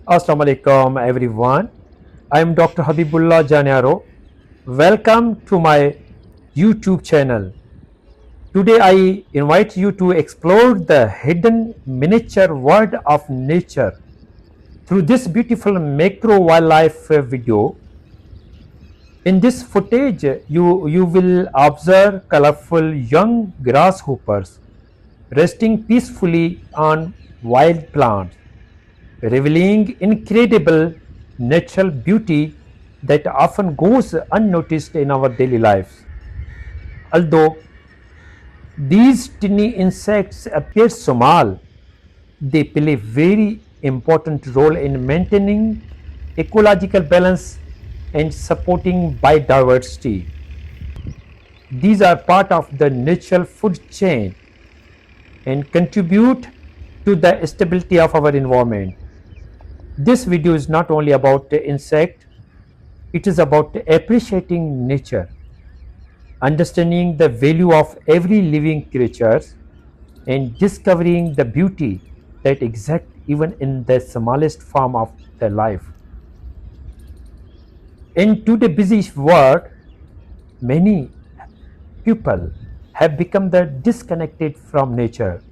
Assalamu alaikum everyone. I am Dr. Habibullah Janiaro. Welcome to my YouTube channel. Today I invite you to explore the hidden miniature world of nature through this beautiful macro wildlife video. In this footage, you will observe colorful young grasshoppers resting peacefully on wild plants, revealing incredible natural beauty that often goes unnoticed in our daily lives. Although these tiny insects appear small, they play a very important role in maintaining ecological balance and supporting biodiversity. These are part of the natural food chain and contribute to the stability of our environment. This video is not only about the insect, it is about appreciating nature, understanding the value of every living creature, and discovering the beauty that exists even in the smallest form of the life. In today's busy world, many people have become the disconnected from nature.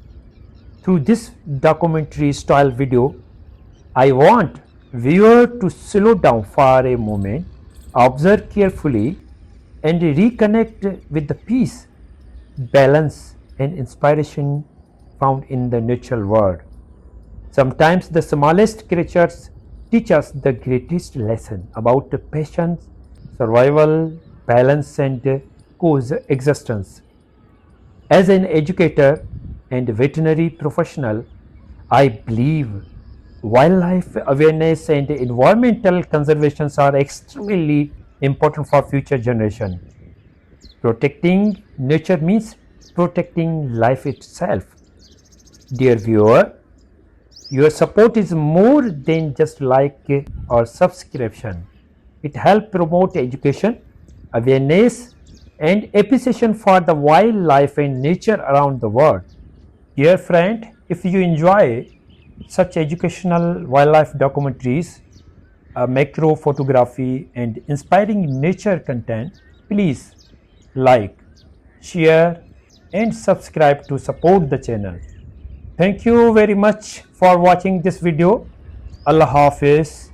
Through this documentary style video, I want viewer to slow down for a moment, observe carefully, and reconnect with the peace, balance, and inspiration found in the natural world. Sometimes the smallest creatures teach us the greatest lesson about patience, survival, balance, and coexistence. As an educator and veterinary professional, I believe wildlife awareness and environmental conservation are extremely important for future generation. Protecting nature means protecting life itself. Dear viewer, your support is more than just like or subscription. It helps promote education, awareness, and appreciation for the wildlife and nature around the world. Dear friend, if you enjoy such educational wildlife documentaries, macro photography, and inspiring nature content, please like, share, and subscribe to support the channel. Thank you very much for watching this video. Allah Hafiz.